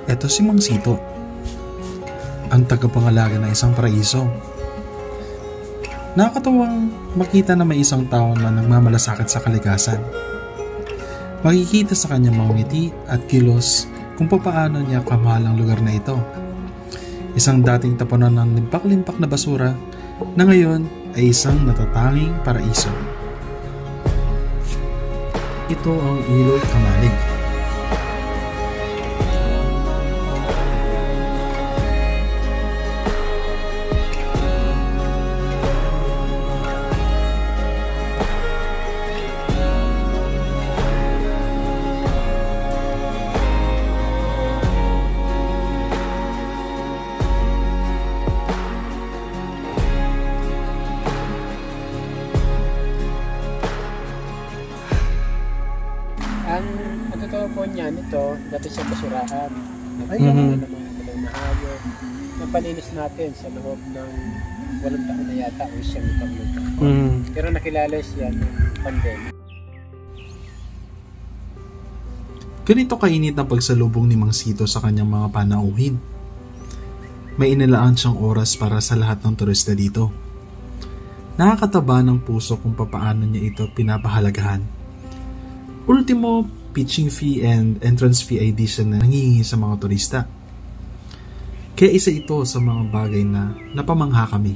Eto si Mang Sito, ang tagapangalaga ng isang paraiso. Nakakatawang makita na may isang tao na nagmamalasakit sa kalikasan. Makikita sa kanyang mga ngiti at kilos kung papaano niya kamahal ang lugar na ito. Isang dating tapunan ng limpak-limpak na basura na ngayon ay isang natatanging paraiso. Ito ang Ilog Kamalig. Ang totoo po niyan, ito, dati sa basurahan. Na hayop. Napalinis natin sa loob ng 8 taon na yata o 9 taon na ito. Pero nakilala siya ng pandemic. Ganito kainit ang pagsalubong ni Mang Sito sa kanyang mga panauhin. May inilaan siyang oras para sa lahat ng turista dito. Nakakataba ng puso kung papaano niya ito pinapahalagahan. Ultimo, pitching fee and entrance fee ay di siya na nangihingi sa mga turista. Kaya isa ito sa mga bagay na napamangha kami.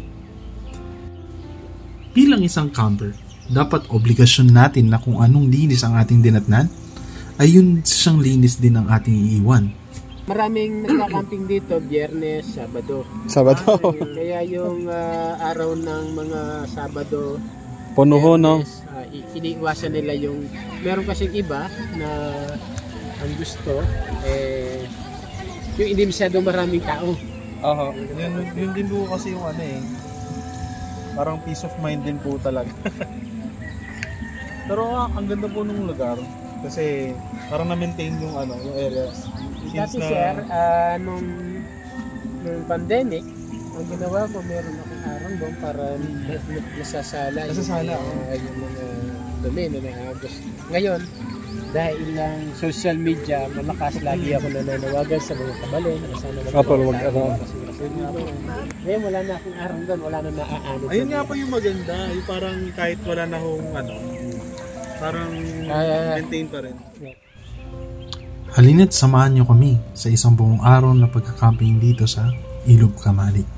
Bilang isang camper, dapat obligasyon natin na kung anong linis ang ating dinatnan, ay yun siyang linis din ang ating iiwan. Maraming nagka-camping dito, Biyernes, Sabado. Kaya yung araw ng mga Sabado, Punuho, no? Iniiwasan nila yung meron kasing iba na ang gusto yung hindi masyadong maraming tao. Yun din po kasi yung parang peace of mind din po talaga. Pero ang ganda po ng lugar kasi parang na-maintain yung yung area. Dati sir, nung pandemic, ang ginawa ko, meron akong arang doon para nasasala yung mga dumi na naagos. Ngayon, dahil lang social media, malakas lagi ako nananawagan sa mga kabalin. Ngayon, wala na akong arang doon, wala na naaano. Ayun nga po yung maganda, yung parang kahit wala na akong parang maintain pa rin. Halina't samahan niyo kami sa isang buong araw na pagkakamping dito sa Ilog Kamalig.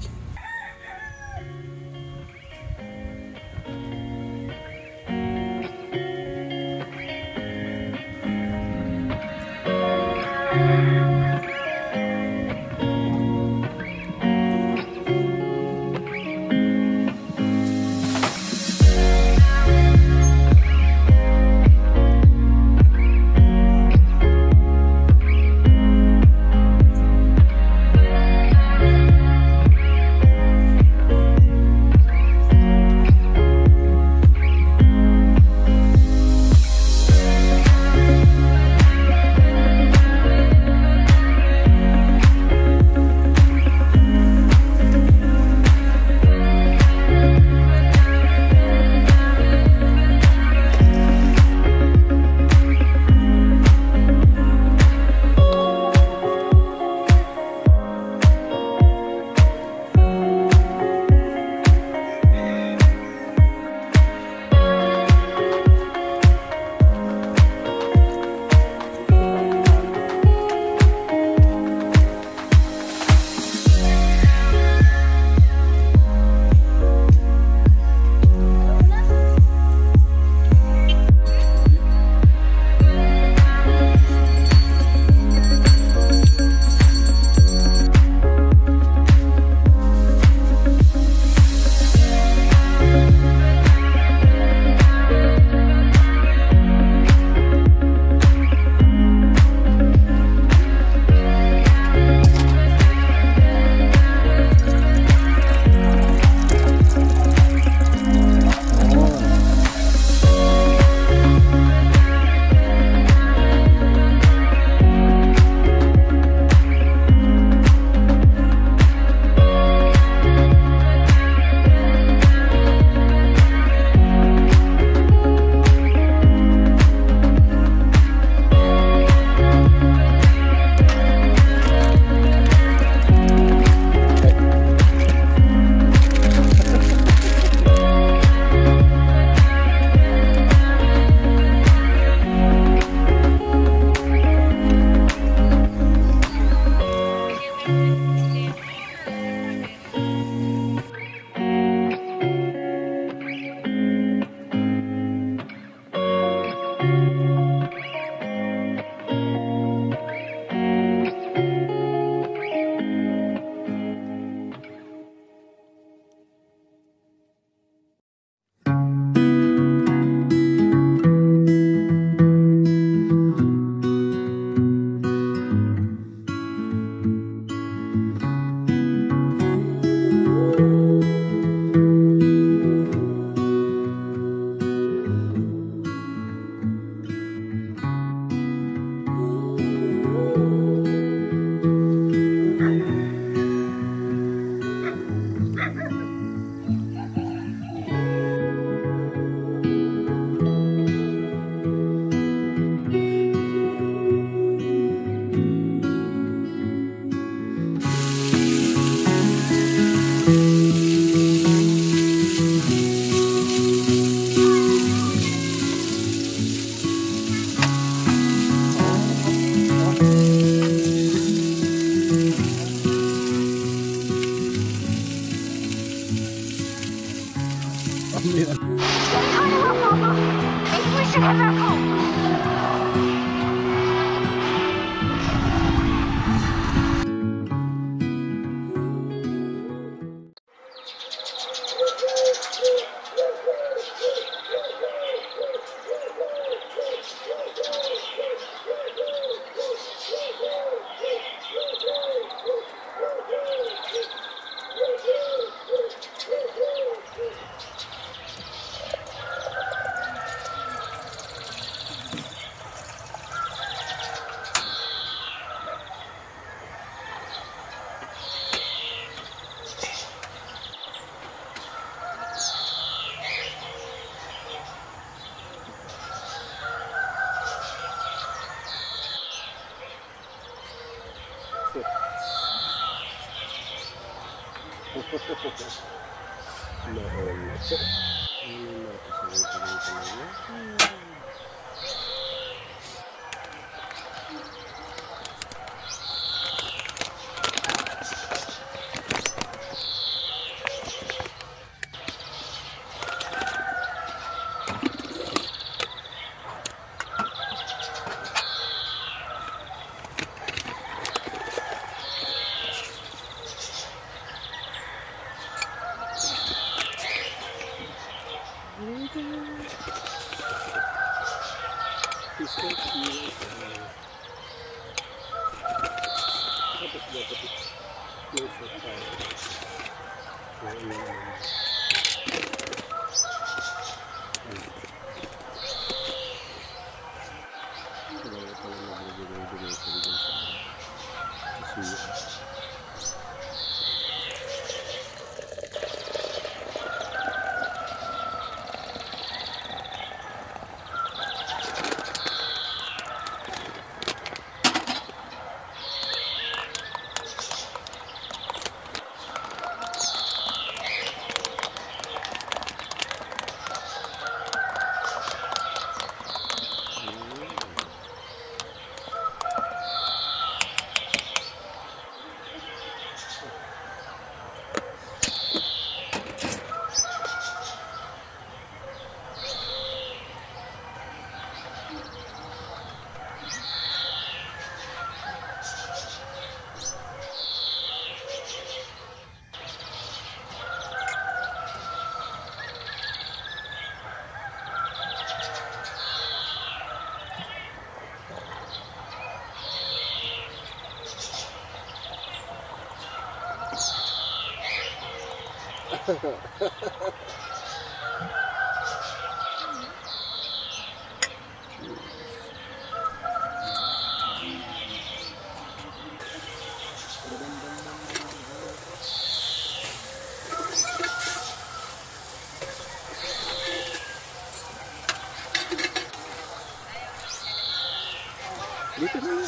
Dito na yun.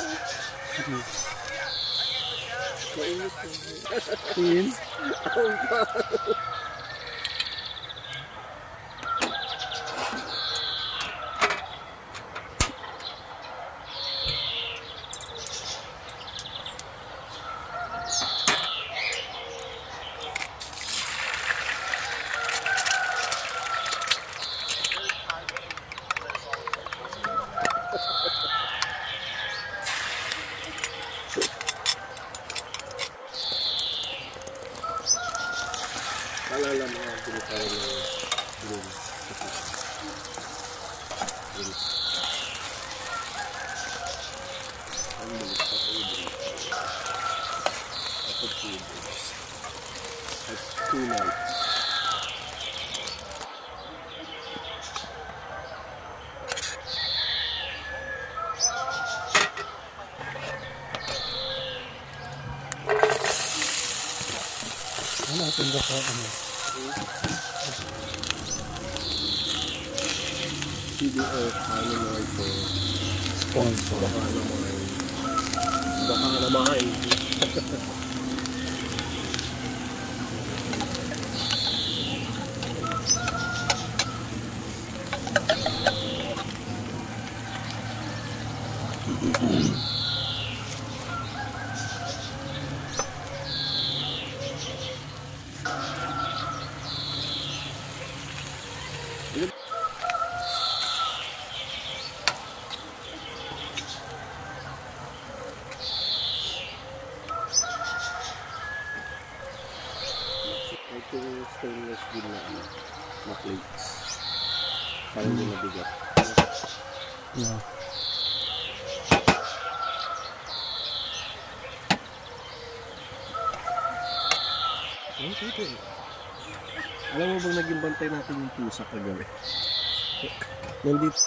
Mainit ko. Yun? Ang pa. Alala mo, bili tayo ng green. Ang bilis pa kayo green. Ako 2 days. That's 2 nights. Ano natin ba sa ano? CDF, ano naman ito? Sponsor. Baka naman. Baka naman. stainless steel na plates. Parang hindi mabigat. Yeah. Alam mo bang naging bantay natin yung pusa kagabi? Nandito.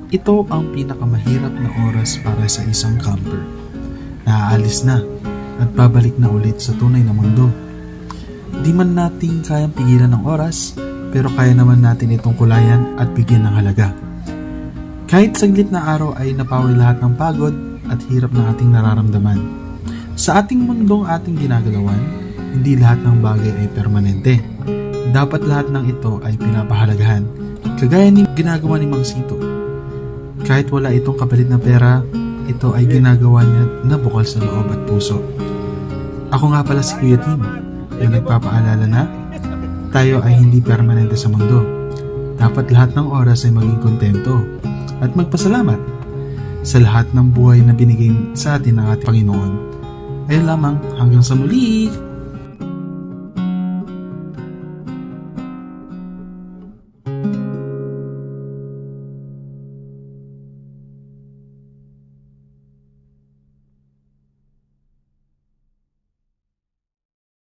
Ito ang pinakamahirap na oras para sa isang camper. Naaalis na at babalik na ulit sa tunay na mundo. Di man natin kayang pigilan ng oras, pero kaya naman natin itong kulayan at bigyan ng halaga. Kahit saglit na araw ay napawi lahat ng pagod at hirap ng ating nararamdaman. Sa ating mundong ating ginagalawan, hindi lahat ng bagay ay permanente. Dapat lahat ng ito ay pinapahalagahan, kagaya ng ginagawa ni Mang Sito. Kahit wala itong kapalit na pera, ito ay ginagawa niya na bukal sa loob at puso. Ako nga pala si Kuya Tim, yung nagpapaalala na tayo ay hindi permanente sa mundo. Dapat lahat ng oras ay maging kontento at magpasalamat sa lahat ng buhay na binigay sa atin ng ating Panginoon. Ayun lamang, hanggang sa muli!